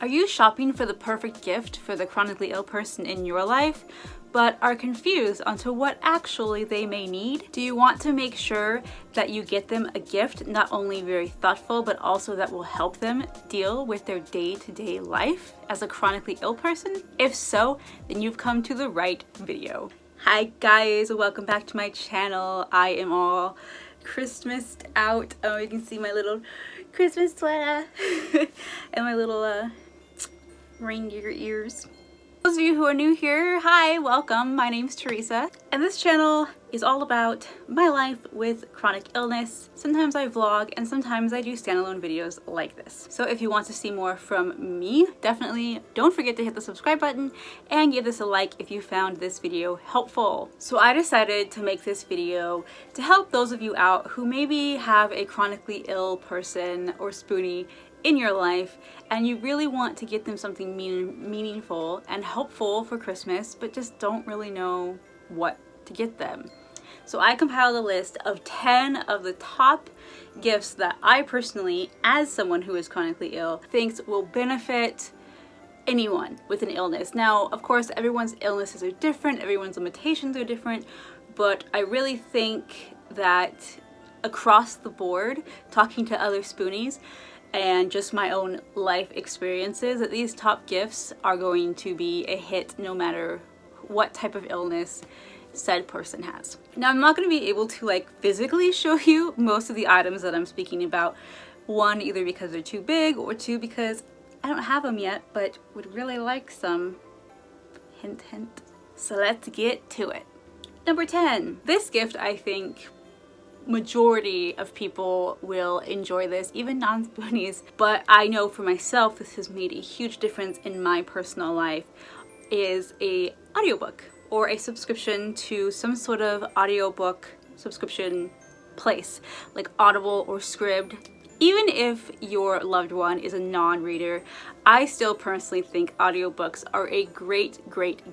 Are you shopping for the perfect gift for the chronically ill person in your life, but are confused onto what actually they may need? Do you want to make sure that you get them a gift not only very thoughtful, but also that will help them deal with their day-to-day life as a chronically ill person? If so, then you've come to the right video. Hi guys, welcome back to my channel. I am all Christmased out. Oh, you can see my little Christmas sweater and my little reindeer ears. Those of you who are new here, hi, welcome. My name's Teresa, and this channel is all about my life with chronic illness. Sometimes I vlog and sometimes I do standalone videos like this. So if you want to see more from me, definitely don't forget to hit the subscribe button and give this a like if you found this video helpful. So I decided to make this video to help those of you out who maybe have a chronically ill person or spoonie in your life and you really want to get them something meaningful and helpful for Christmas, but just don't really know what to get them. So I compiled a list of 10 of the top gifts that I personally, as someone who is chronically ill, thinks will benefit anyone with an illness. Now, of course, everyone's illnesses are different, everyone's limitations are different, but I really think that across the board, talking to other spoonies, and just my own life experiences, that these top gifts are going to be a hit no matter what type of illness said person has. Now, I'm not going to be able to physically show you most of the items that I'm speaking about. One, either because they're too big, or two, because I don't have them yet, but would really like some. Hint, hint. So let's get to it. Number 10. This gift, I think majority of people will enjoy this, even non-spoonies, but I know for myself this has made a huge difference in my personal life, is a audiobook or a subscription to some sort of audiobook subscription place like Audible or Scribd. Even if your loved one is a non-reader, I still personally think audiobooks are a great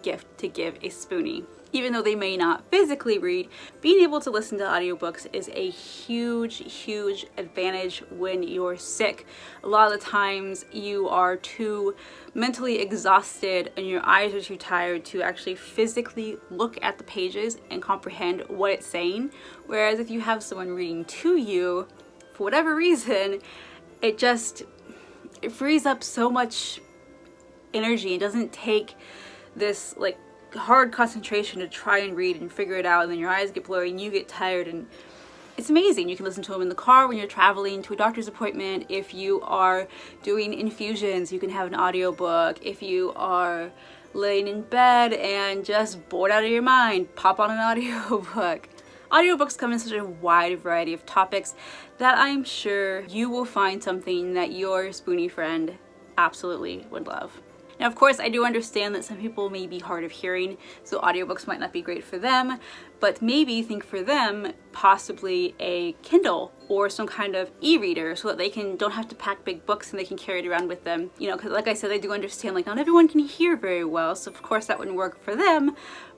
gift to give a spoonie. Even though they may not physically read, being able to listen to audiobooks is a huge advantage when you're sick. A lot of the times you are too mentally exhausted and your eyes are too tired to actually physically look at the pages and comprehend what it's saying. Whereas if you have someone reading to you, for whatever reason, it frees up so much energy. It doesn't take this hard concentration to try and read and figure it out, and then your eyes get blurry and you get tired, and it's amazing. You can listen to them in the car when you're traveling to a doctor's appointment. If you are doing infusions, you can have an audiobook. If you are laying in bed and just bored out of your mind, pop on an audiobook. Audiobooks come in such a wide variety of topics that I'm sure you will find something that your spoonie friend absolutely would love. Now, of course, I do understand that some people may be hard of hearing, so audiobooks might not be great for them, but maybe think for them possibly a Kindle or some kind of e-reader so that they don't have to pack big books and they can carry it around with them. You know, because like I said, I do understand not everyone can hear very well, so of course that wouldn't work for them,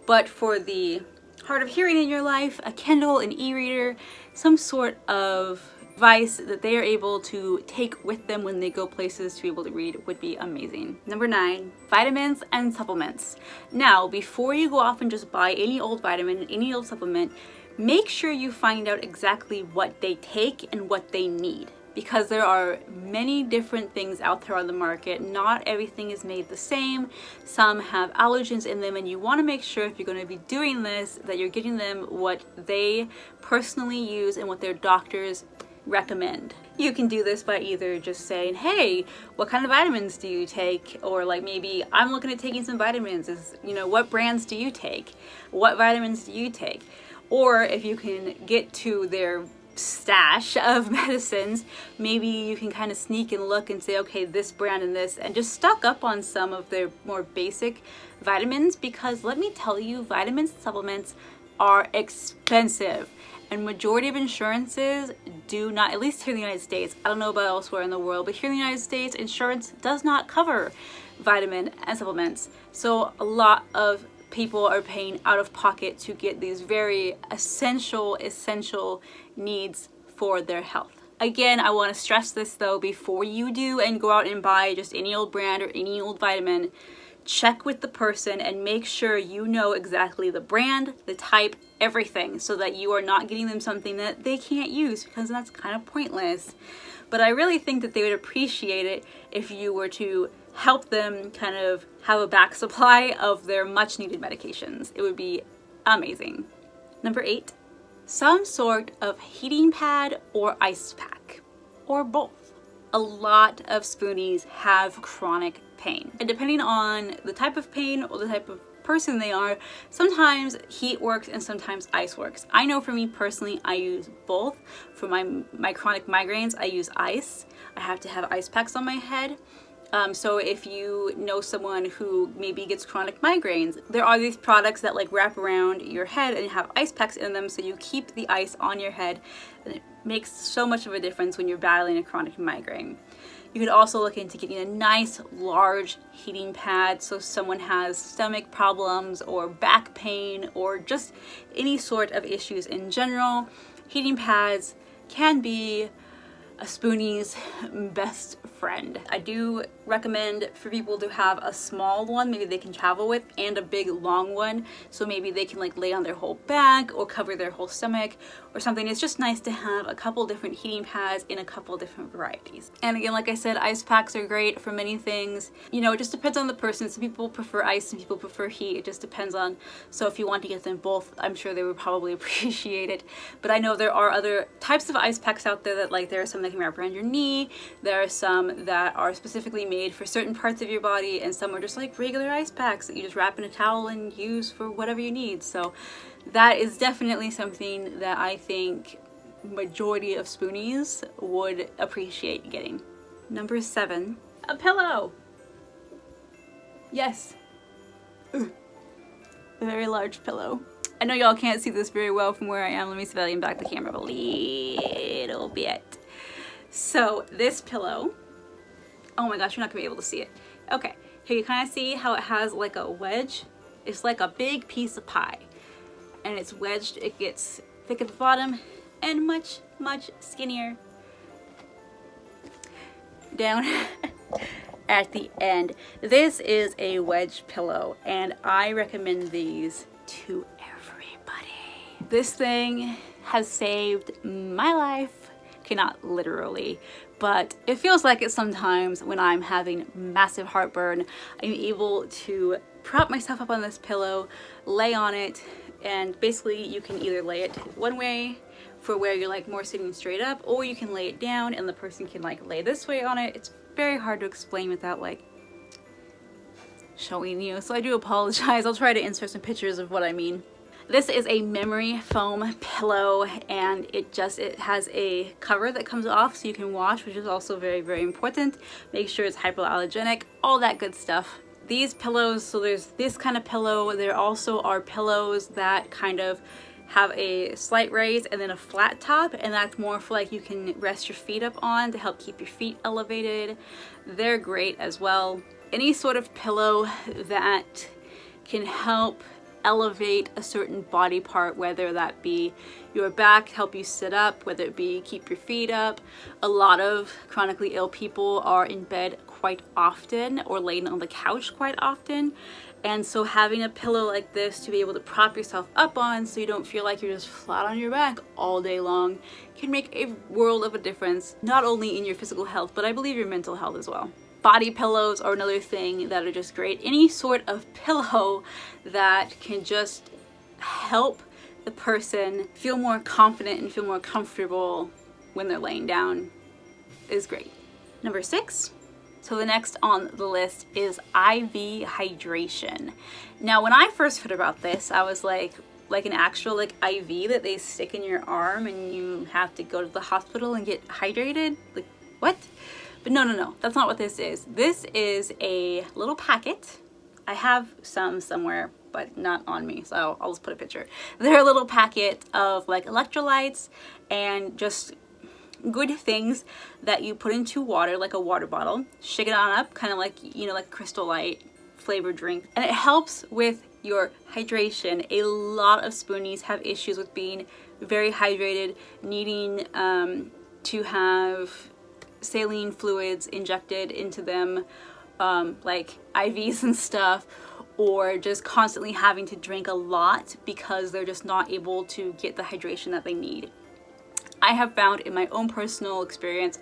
but for the hard of hearing in your life, a Kindle, an e-reader, some sort of device that they are able to take with them when they go places to be able to read would be amazing. Number 9, vitamins and supplements. Now, before you go off and just buy any old vitamin, any old supplement, make sure you find out exactly what they take and what they need, because there are many different things out there on the market. Not everything is made the same. Some have allergens in them, and you want to make sure if you're going to be doing this that you're getting them what they personally use and what their doctors recommend. You can do this by either just saying, hey, what kind of vitamins do you take? Or maybe I'm looking at taking some vitamins. What brands do you take? What vitamins do you take? Or if you can get to their stash of medicines, maybe you can kind of sneak and look and say, okay, this brand and this, and just stock up on some of their more basic vitamins, because let me tell you, vitamins and supplements are expensive. And majority of insurances do not, at least here in the United States, I don't know about elsewhere in the world, but here in the United States, insurance does not cover vitamin and supplements. So a lot of people are paying out of pocket to get these very essential needs for their health. Again, I want to stress this though, before you do and go out and buy just any old brand or any old vitamin, check with the person and make sure you know exactly the brand, the type, everything, so that you are not getting them something that they can't use, because that's kind of pointless. But I really think that they would appreciate it if you were to help them kind of have a back supply of their much needed medications. It would be amazing. Number 8, some sort of heating pad or ice pack, or both. A lot of spoonies have chronic pain, and depending on the type of pain or the type of person they are, sometimes heat works and sometimes ice works. I know for me personally, I use both. For my chronic migraines, I use ice. I have to have ice packs on my head. So if you know someone who maybe gets chronic migraines, there are these products that like wrap around your head and have ice packs in them, so you keep the ice on your head, and it makes so much of a difference when you're battling a chronic migraine. You could also look into getting a nice large heating pad, so someone has stomach problems or back pain or just any sort of issues in general. Heating pads can be a spoonie's best friend. I do recommend for people to have a small one maybe they can travel with, and a big long one, so maybe they can like lay on their whole back or cover their whole stomach or something. It's just nice to have a couple different heating pads in a couple different varieties. And again, like I said, ice packs are great for many things. You know, it just depends on the person. Some people prefer ice, some people prefer heat. It just depends on, so if you want to get them both, I'm sure they would probably appreciate it. But I know there are other types of ice packs out there that, like, there are some that can wrap around your knee, there are some that are specifically made for certain parts of your body, and some are just like regular ice packs that you just wrap in a towel and use for whatever you need. So that is definitely something that I think majority of spoonies would appreciate getting. Number 7, a pillow. Yes. Ooh. A very large pillow. I know y'all can't see this very well from where I am. Let me see if I can back the camera up a little bit. So this pillow, oh my gosh, you're not gonna be able to see it. Okay, here you kind of see how it has like a wedge. It's like a big piece of pie, and it's wedged. It gets thick at the bottom and much, much skinnier down at the end. This is a wedge pillow, and I recommend these to everybody. This thing has saved my life. Okay, not literally, but it feels like it sometimes when I'm having massive heartburn. I'm able to prop myself up on this pillow, lay on it, and basically you can either lay it one way for where you're like more sitting straight up, or you can lay it down and the person can like lay this way on it. It's very hard to explain without like showing you, so I do apologize. I'll try to insert some pictures of what I mean. This is a memory foam pillow, and it has a cover that comes off so you can wash, which is also very, very important. Make sure it's hypoallergenic, all that good stuff. These pillows, so there's this kind of pillow. There also are pillows that kind of have a slight raise and then a flat top, and that's more for like you can rest your feet up on to help keep your feet elevated. They're great as well. Any sort of pillow that can help elevate a certain body part, whether that be your back, help you sit up, whether it be keep your feet up. A lot of chronically ill people are in bed quite often or laying on the couch quite often, and so having a pillow like this to be able to prop yourself up on so you don't feel like you're just flat on your back all day long can make a world of a difference, not only in your physical health, but I believe your mental health as well. Body pillows are another thing that are just great. Any sort of pillow that can just help the person feel more confident and feel more comfortable when they're laying down is great. Number 6. So the next on the list is IV hydration. Now, when I first heard about this, I was like an actual like IV that they stick in your arm and you have to go to the hospital and get hydrated? Like, what? But no, that's not what this is. This is a little packet. I have some somewhere, but not on me, so I'll just put a picture. They're a little packet of like electrolytes and just good things that you put into water, like a water bottle, shake it on up, kind of like, you know, like Crystal Light flavored drink. And it helps with your hydration. A lot of spoonies have issues with being very hydrated, needing to have saline fluids injected into them, like IVs and stuff, or just constantly having to drink a lot because they're just not able to get the hydration that they need. I have found in my own personal experience,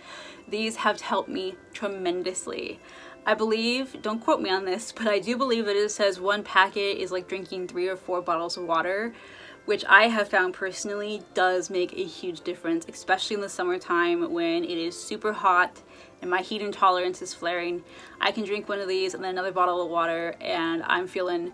these have helped me tremendously. I believe, don't quote me on this, but I do believe that it says one packet is like drinking 3 or 4 bottles of water, which I have found personally does make a huge difference, especially in the summertime when it is super hot and my heat intolerance is flaring. I can drink one of these and then another bottle of water and I'm feeling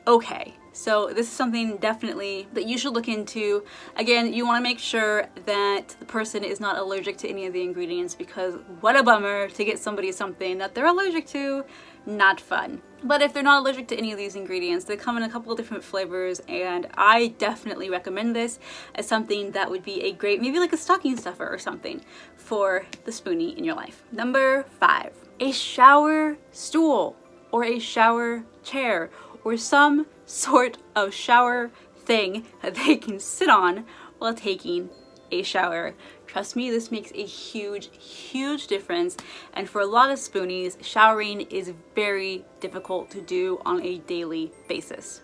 okay. So this is something definitely that you should look into. Again, you want to make sure that the person is not allergic to any of the ingredients, because what a bummer to get somebody something that they're allergic to. Not fun. But if they're not allergic to any of these ingredients, they come in a couple of different flavors, and I definitely recommend this as something that would be a great, maybe like a stocking stuffer or something for the spoonie in your life. Number 5, a shower stool or a shower chair or some sort of shower thing that they can sit on while taking a shower. Trust me, this makes a huge difference. And for a lot of spoonies, showering is very difficult to do on a daily basis.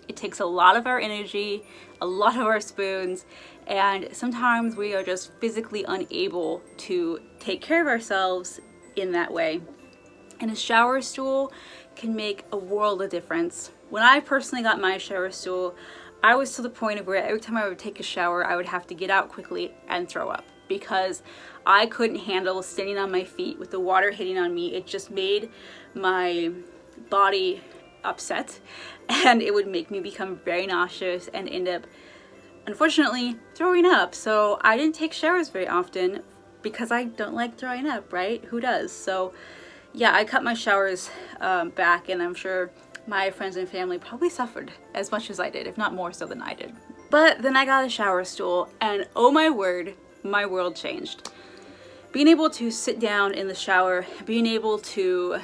It takes a lot of our energy, a lot of our spoons, and sometimes we are just physically unable to take care of ourselves in that way. And a shower stool can make a world of difference. When I personally got my shower stool, I was to the point of where every time I would take a shower, I would have to get out quickly and throw up, because I couldn't handle standing on my feet with the water hitting on me. It just made my body upset, and it would make me become very nauseous and end up, unfortunately, throwing up. So I didn't take showers very often because I don't like throwing up, right? Who does? So yeah, I cut my showers back, and I'm sure my friends and family probably suffered as much as I did, if not more so than I did. But then I got a shower stool, and oh my word, my world changed. Being able to sit down in the shower, being able to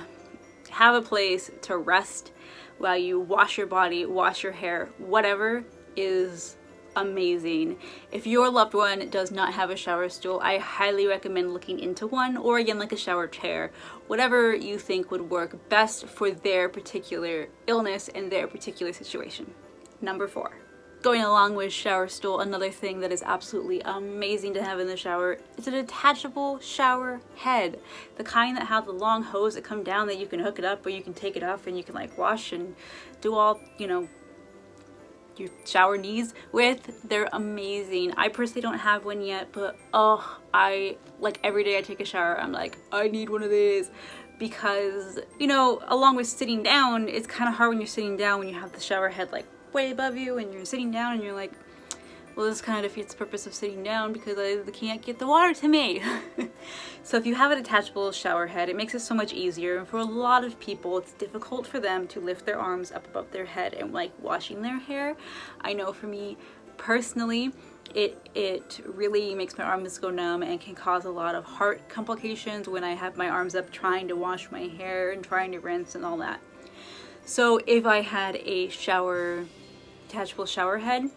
have a place to rest while you wash your body, wash your hair, whatever, is amazing. If your loved one does not have a shower stool, I highly recommend looking into one, or again, like a shower chair, whatever you think would work best for their particular illness and their particular situation. Number 4. Going along with shower stool, another thing that is absolutely amazing to have in the shower is a detachable shower head. The kind that have the long hose that come down that you can hook it up, or you can take it off and you can like wash and do all, you know, your shower needs with. They're amazing. I personally don't have one yet, but oh, I like every day I take a shower, I'm like, I need one of these, because, you know, along with sitting down, it's kind of hard when you're sitting down when you have the shower head like way above you and you're sitting down and you're like, well, this kind of defeats the purpose of sitting down because I can't get the water to me. So if you have a detachable shower head, it makes it so much easier. And for a lot of people, it's difficult for them to lift their arms up above their head and like washing their hair. I know for me personally, it really makes my arms go numb and can cause a lot of heart complications when I have my arms up trying to wash my hair and trying to rinse and all that. So if I had a detachable shower head,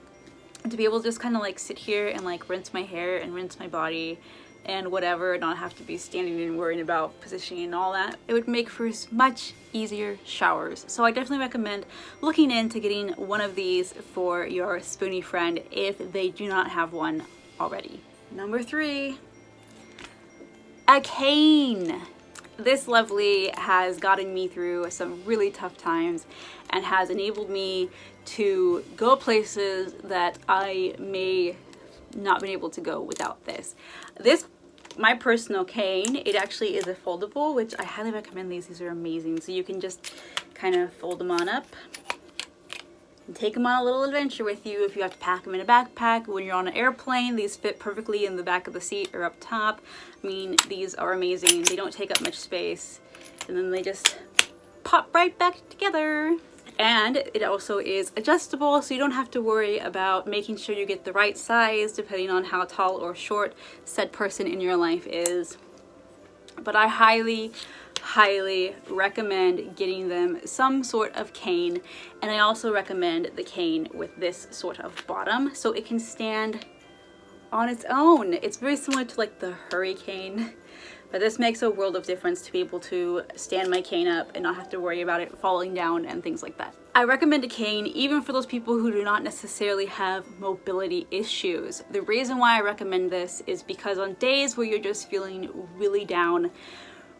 to be able to just kind of like sit here and like rinse my hair and rinse my body and whatever, not have to be standing and worrying about positioning and all that, it would make for much easier showers. So I definitely recommend looking into getting one of these for your spoonie friend if they do not have one already. Number 3, a cane. This lovely has gotten me through some really tough times and has enabled me to go places that I may not been able to go without this. My personal cane, it actually is a foldable, which I highly recommend these. These are amazing. So you can just kind of fold them on up and take them on a little adventure with you. If you have to pack them in a backpack, when you're on an airplane, these fit perfectly in the back of the seat or up top. I mean, these are amazing. They don't take up much space, and then they just pop right back together. And it also is adjustable, so you don't have to worry about making sure you get the right size depending on how tall or short said person in your life is. But I highly recommend getting them some sort of cane, and I also recommend the cane with this sort of bottom so it can stand on its own. It's very similar to like the hurricane, but this makes a world of difference to be able to stand my cane up and not have to worry about it falling down and things like that. I recommend a cane even for those people who do not necessarily have mobility issues. The reason why I recommend this is because on days where you're just feeling really down,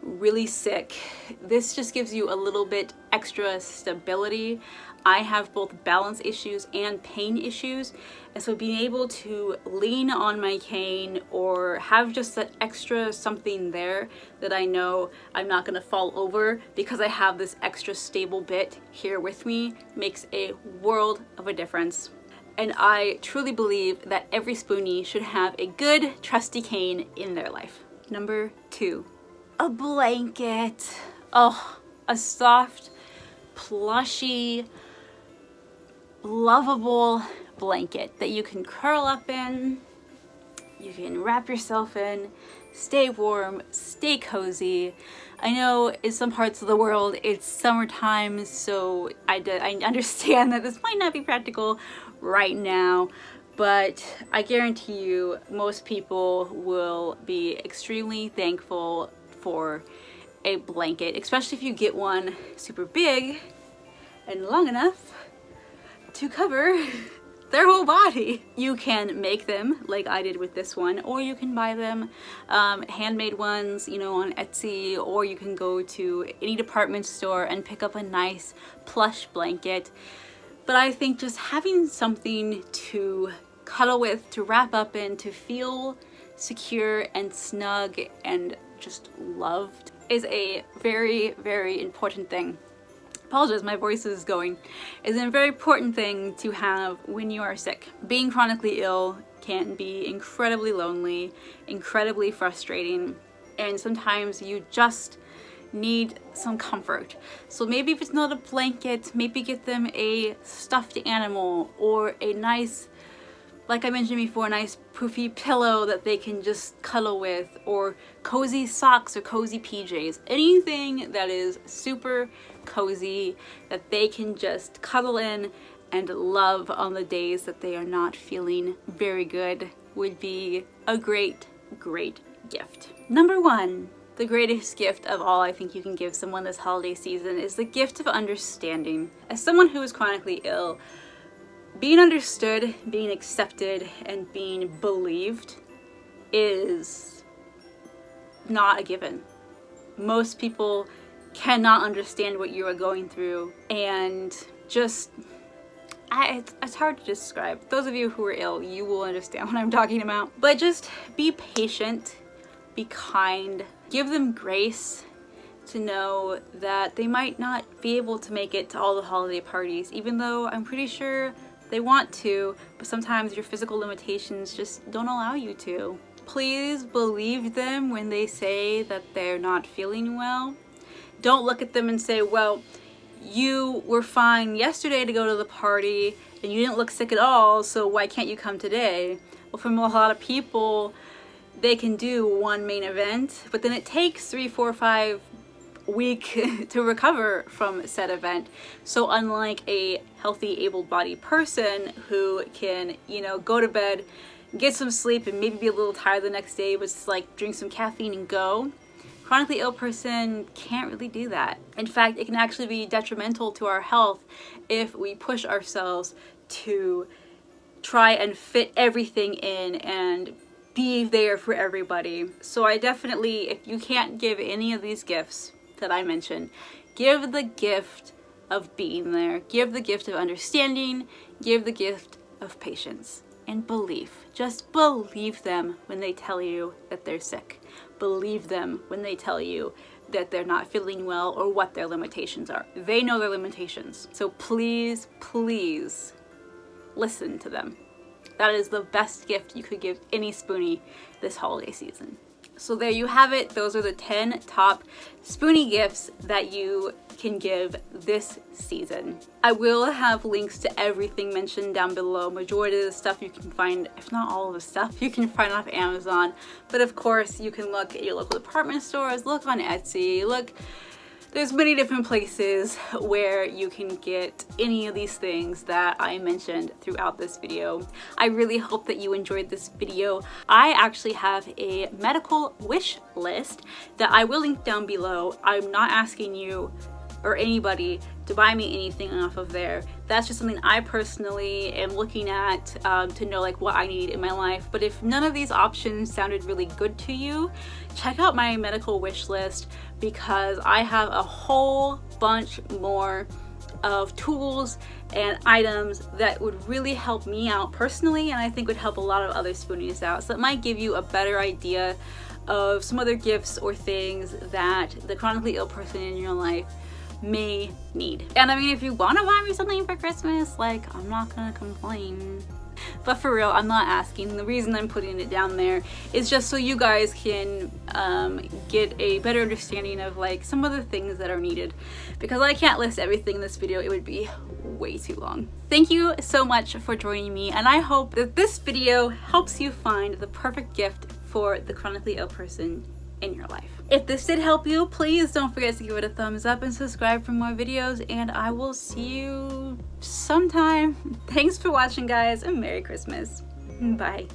really sick, this just gives you a little bit extra stability. I have both balance issues and pain issues, and so being able to lean on my cane or have just that extra something there that I know I'm not gonna fall over because I have this extra stable bit here with me makes a world of a difference. And I truly believe that every spoonie should have a good trusty cane in their life. Number 2, a blanket. Oh, a soft, plushy, lovable blanket that you can curl up in, you can wrap yourself in, stay warm, stay cozy. I know in some parts of the world it's summertime, so I understand that this might not be practical right now, but I guarantee you most people will be extremely thankful for a blanket, especially if you get one super big and long enough to cover their whole body. You can make them like I did with this one, or you can buy them handmade ones, you know, on Etsy, or you can go to any department store and pick up a nice plush blanket. But I think just having something to cuddle with, to wrap up in, to feel secure and snug and just loved is a very, very important thing. Apologize, my voice is going. Is a very important thing to have when you are sick. Being chronically ill can be incredibly lonely, incredibly frustrating, and sometimes you just need some comfort. So maybe if it's not a blanket, maybe get them a stuffed animal or a nice, like I mentioned before, a nice poofy pillow that they can just cuddle with, or cozy socks or cozy PJs. Anything that is super cozy that they can just cuddle in and love on the days that they are not feeling very good would be a great, great gift. Number 1, the greatest gift of all I think you can give someone this holiday season is the gift of understanding. As someone who is chronically ill, being understood, being accepted, and being believed is not a given. Most people cannot understand what you are going through, and just it's hard to describe. Those of you who are ill, you will understand what I'm talking about. But just be patient, be kind, give them grace to know that they might not be able to make it to all the holiday parties, even though I'm pretty sure they want to, but sometimes your physical limitations just don't allow you to. Please believe them when they say that they're not feeling well. Don't look at them and say, well, you were fine yesterday to go to the party and you didn't look sick at all, so why can't you come today? Well, from a lot of people, they can do one main event, but then it takes 3, 4, 5 week to recover from said event. So unlike a healthy, able-bodied person who can, you know, go to bed, get some sleep, and maybe be a little tired the next day, but just like drink some caffeine and go, chronically ill person can't really do that. In fact, it can actually be detrimental to our health if we push ourselves to try and fit everything in and be there for everybody. So I definitely, if you can't give any of these gifts that I mentioned, give the gift of being there, give the gift of understanding, give the gift of patience and belief. Just believe them when they tell you that they're sick. Believe them when they tell you that they're not feeling well or what their limitations are. They know their limitations. So please, please listen to them. That is the best gift you could give any spoonie this holiday season. So there you have it. Those are the 10 top spoonie gifts that you can give this season. I will have links to everything mentioned down below. Majority of the stuff you can find, if not all of the stuff, you can find off Amazon. But of course, you can look at your local department stores, look on Etsy, look There's many different places where you can get any of these things that I mentioned throughout this video. I really hope that you enjoyed this video. I actually have a medical wish list that I will link down below. I'm not asking you or anybody to buy me anything off of there. That's just something I personally am looking at to know like what I need in my life. But if none of these options sounded really good to you, check out my medical wish list, because I have a whole bunch more of tools and items that would really help me out personally, and I think would help a lot of other spoonies out. So it might give you a better idea of some other gifts or things that the chronically ill person in your life may need. And I mean, if you want to buy me something for Christmas, like, I'm not gonna complain. But for real, I'm not asking. The reason I'm putting it down there is just so you guys can get a better understanding of like some of the things that are needed, because I can't list everything in this video. It would be way too long. Thank you so much for joining me, and I hope that this video helps you find the perfect gift for the chronically ill person in your life. If this did help you, please don't forget to give it a thumbs up and subscribe for more videos, and I will see you sometime. Thanks for watching, guys, and Merry Christmas. Bye.